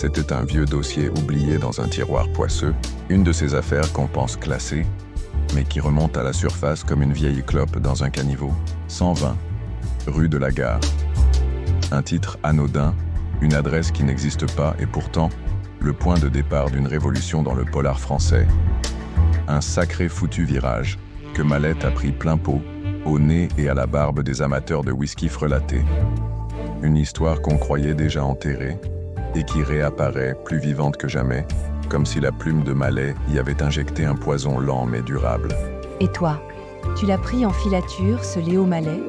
C'était un vieux dossier oublié dans un tiroir poisseux, une de ces affaires qu'on pense classées, mais qui remonte à la surface comme une vieille clope dans un caniveau. 120, rue de la Gare. Un titre anodin, une adresse qui n'existe pas et pourtant, le point de départ d'une révolution dans le polar français. Un sacré foutu virage, que Mallette a pris plein pot, au nez et à la barbe des amateurs de whisky frelaté. Une histoire qu'on croyait déjà enterrée, et qui réapparaît plus vivante que jamais, comme si la plume de Mallet y avait injecté un poison lent mais durable. Et toi, tu l'as pris en filature, ce Léo Mallet?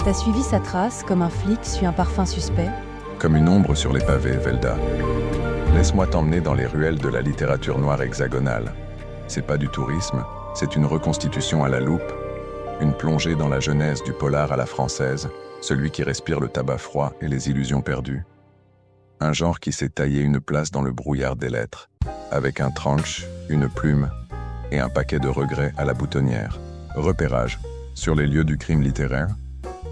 T'as suivi sa trace comme un flic suit un parfum suspect? Comme une ombre sur les pavés, Velda. Laisse-moi t'emmener dans les ruelles de la littérature noire hexagonale. C'est pas du tourisme, c'est une reconstitution à la loupe, une plongée dans la genèse du polar à la française, celui qui respire le tabac froid et les illusions perdues. Un genre qui s'est taillé une place dans le brouillard des lettres, avec un tranche, une plume et un paquet de regrets à la boutonnière. Repérage sur les lieux du crime littéraire.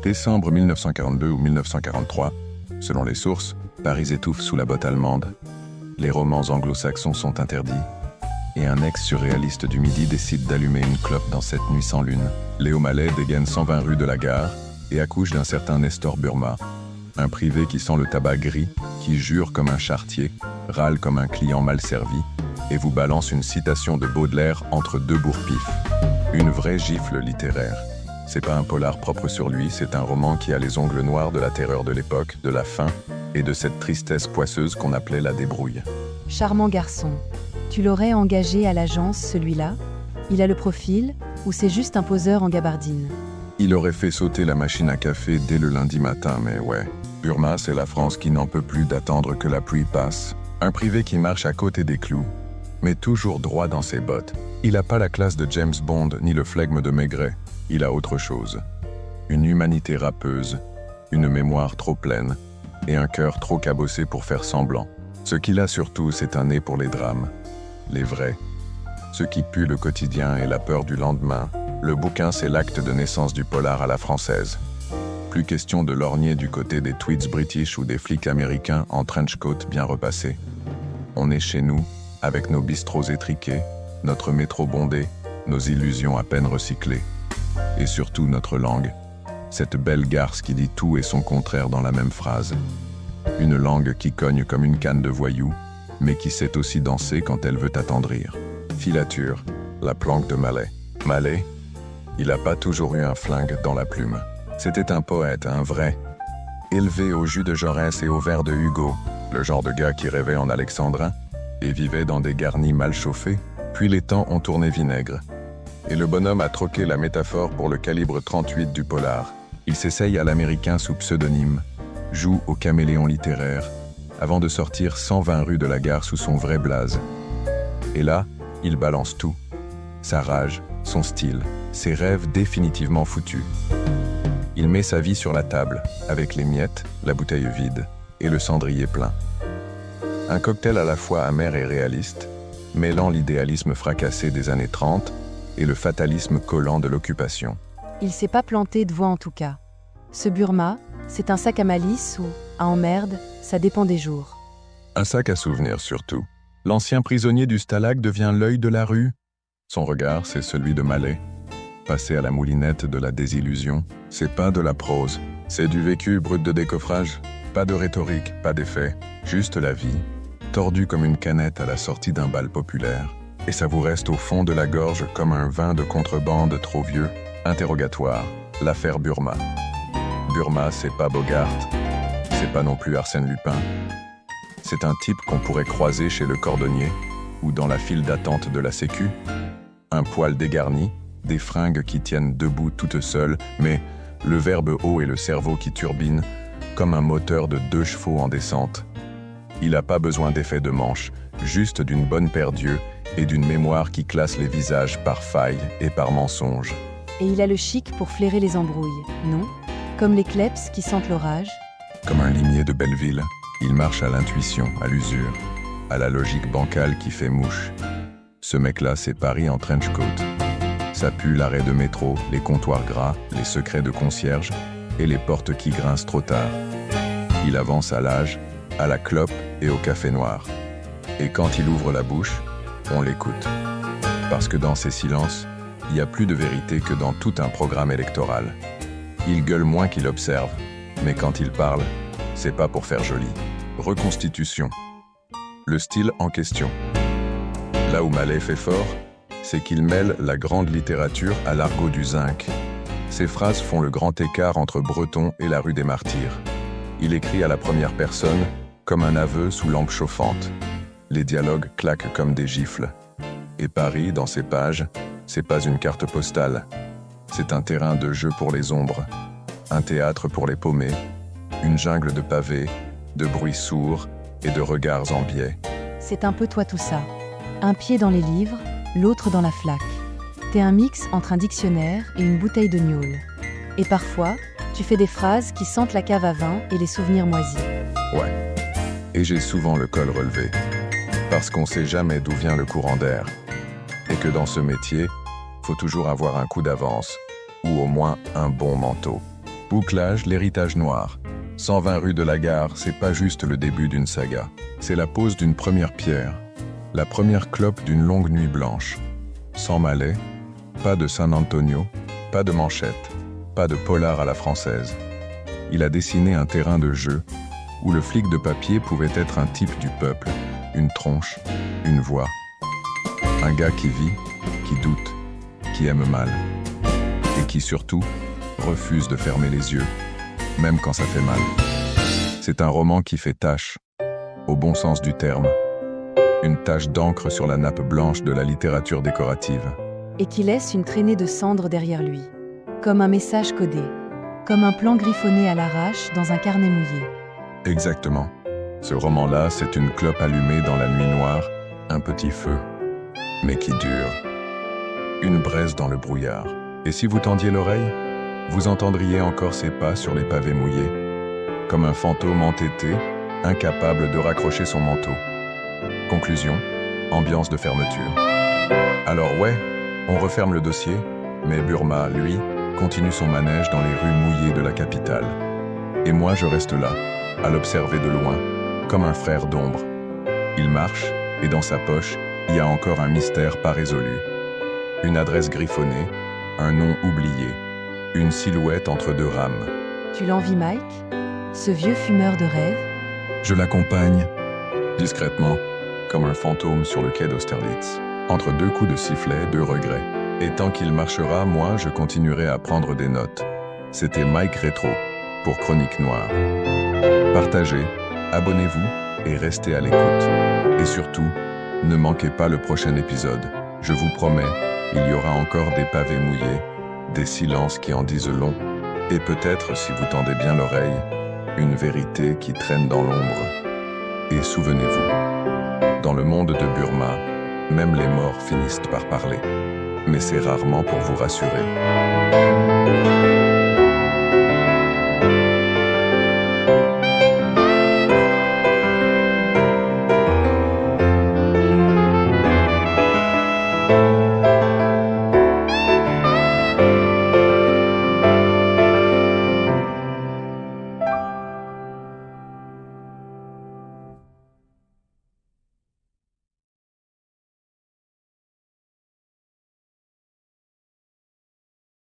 Décembre 1942 ou 1943, selon les sources, Paris étouffe sous la botte allemande. Les romans anglo-saxons sont interdits. Et un ex-surréaliste du Midi décide d'allumer une clope dans cette nuit sans lune. Léo Mallet dégaine 120 rue de la Gare et accouche d'un certain Nestor Burma. Un privé qui sent le tabac gris, qui jure comme un charretier, râle comme un client mal servi, et vous balance une citation de Baudelaire entre deux bourre-pifs. Une vraie gifle littéraire. C'est pas un polar propre sur lui, c'est un roman qui a les ongles noirs de la terreur de l'époque, de la faim, et de cette tristesse poisseuse qu'on appelait la débrouille. Charmant garçon. Tu l'aurais engagé à l'agence, celui-là? Il a le profil, ou c'est juste un poseur en gabardine? Il aurait fait sauter la machine à café dès le lundi matin, mais ouais. Burma, c'est la France qui n'en peut plus d'attendre que la pluie passe. Un privé qui marche à côté des clous, mais toujours droit dans ses bottes. Il n'a pas la classe de James Bond, ni le flegme de Maigret. Il a autre chose. Une humanité râpeuse, une mémoire trop pleine, et un cœur trop cabossé pour faire semblant. Ce qu'il a surtout, c'est un nez pour les drames. Les vrais. Ceux qui puent le quotidien et la peur du lendemain. Le bouquin, c'est l'acte de naissance du polar à la française. Plus question de lorgner du côté des tweets british ou des flics américains en trench coat bien repassés. On est chez nous, avec nos bistrots étriqués, notre métro bondé, nos illusions à peine recyclées. Et surtout notre langue, cette belle garce qui dit tout et son contraire dans la même phrase. Une langue qui cogne comme une canne de voyou, mais qui sait aussi danser quand elle veut attendrir. Filature, la planque de Mallet. Mallet, il n'a pas toujours eu un flingue dans la plume. C'était un poète, un vrai. Élevé au jus de Jaurès et au verre de Hugo, le genre de gars qui rêvait en alexandrin et vivait dans des garnis mal chauffés, puis les temps ont tourné vinaigre. Et le bonhomme a troqué la métaphore pour le calibre 38 du polar. Il s'essaye à l'américain sous pseudonyme, joue au caméléon littéraire, avant de sortir 120 rue de la Gare sous son vrai blaze. Et là, il balance tout. Sa rage, son style, ses rêves définitivement foutus. Il met sa vie sur la table, avec les miettes, la bouteille vide et le cendrier plein. Un cocktail à la fois amer et réaliste, mêlant l'idéalisme fracassé des années 30 et le fatalisme collant de l'occupation. Il s'est pas planté de voix en tout cas. Ce Burma, c'est un sac à malice ou à emmerde, ça dépend des jours. Un sac à souvenirs surtout. L'ancien prisonnier du Stalag devient l'œil de la rue. Son regard, c'est celui de Mallet. Passer à la moulinette de la désillusion, c'est pas de la prose, c'est du vécu brut de décoffrage. Pas de rhétorique, pas d'effet, juste la vie, tordue comme une canette à la sortie d'un bal populaire. Et ça vous reste au fond de la gorge comme un vin de contrebande trop vieux. Interrogatoire, l'affaire Burma. Burma, c'est pas Bogart, c'est pas non plus Arsène Lupin. C'est un type qu'on pourrait croiser chez le cordonnier ou dans la file d'attente de la Sécu. Un poil dégarni, des fringues qui tiennent debout toutes seules, mais le verbe haut et le cerveau qui turbine, comme un moteur de 2 chevaux en descente. Il n'a pas besoin d'effet de manche, juste d'une bonne paire d'yeux et d'une mémoire qui classe les visages par faille et par mensonge. Et il a le chic pour flairer les embrouilles, non? Comme les kleps qui sentent l'orage? Comme un limier de Belleville, il marche à l'intuition, à l'usure, à la logique bancale qui fait mouche. Ce mec-là, c'est Paris en trench coat. Ça pue l'arrêt de métro, les comptoirs gras, les secrets de concierge et les portes qui grincent trop tard. Il avance à l'âge, à la clope et au café noir. Et quand il ouvre la bouche, on l'écoute. Parce que dans ces silences, il y a plus de vérité que dans tout un programme électoral. Il gueule moins qu'il observe, mais quand il parle, c'est pas pour faire joli. Reconstitution. Le style en question. Là où Mallet fait fort, c'est qu'il mêle la grande littérature à l'argot du zinc. Ses phrases font le grand écart entre Breton et la rue des Martyrs. Il écrit à la première personne, comme un aveu sous lampe chauffante. Les dialogues claquent comme des gifles. Et Paris, dans ses pages, c'est pas une carte postale. C'est un terrain de jeu pour les ombres, un théâtre pour les paumés, une jungle de pavés, de bruits sourds et de regards en biais. C'est un peu toi tout ça. Un pied dans les livres, l'autre dans la flaque. T'es un mix entre un dictionnaire et une bouteille de gnôle. Et parfois, tu fais des phrases qui sentent la cave à vin et les souvenirs moisis. Ouais. Et j'ai souvent le col relevé. Parce qu'on sait jamais d'où vient le courant d'air. Et que dans ce métier, faut toujours avoir un coup d'avance, ou au moins un bon manteau. Bouclage, l'héritage noir. 120 rue de la Gare, c'est pas juste le début d'une saga. C'est la pose d'une première pierre. La première clope d'une longue nuit blanche. Sans Mallet, pas de San Antonio, pas de manchette, pas de polar à la française. Il a dessiné un terrain de jeu où le flic de papier pouvait être un type du peuple, une tronche, une voix. Un gars qui vit, qui doute, qui aime mal. Et qui surtout refuse de fermer les yeux, même quand ça fait mal. C'est un roman qui fait tache, au bon sens du terme. Une tache d'encre sur la nappe blanche de la littérature décorative. Et qui laisse une traînée de cendres derrière lui. Comme un message codé. Comme un plan griffonné à l'arrache dans un carnet mouillé. Exactement. Ce roman-là, c'est une clope allumée dans la nuit noire, un petit feu, mais qui dure. Une braise dans le brouillard. Et si vous tendiez l'oreille, vous entendriez encore ses pas sur les pavés mouillés, comme un fantôme entêté, incapable de raccrocher son manteau. Conclusion, ambiance de fermeture. Alors ouais, on referme le dossier, mais Burma, lui, continue son manège dans les rues mouillées de la capitale. Et moi, je reste là, à l'observer de loin, comme un frère d'ombre. Il marche, et dans sa poche, il y a encore un mystère pas résolu. Une adresse griffonnée, un nom oublié, une silhouette entre deux rames. Tu l'envies, Mike? Ce vieux fumeur de rêve? Je l'accompagne, discrètement, comme un fantôme sur le quai d'Austerlitz. Entre deux coups de sifflet, deux regrets. Et tant qu'il marchera, moi, je continuerai à prendre des notes. C'était Mike Rétro, pour Chronique Noire. Partagez, abonnez-vous et restez à l'écoute. Et surtout, ne manquez pas le prochain épisode. Je vous promets, il y aura encore des pavés mouillés, des silences qui en disent long, et peut-être, si vous tendez bien l'oreille, une vérité qui traîne dans l'ombre. Et souvenez-vous, dans le monde de Burma, même les morts finissent par parler. Mais c'est rarement pour vous rassurer.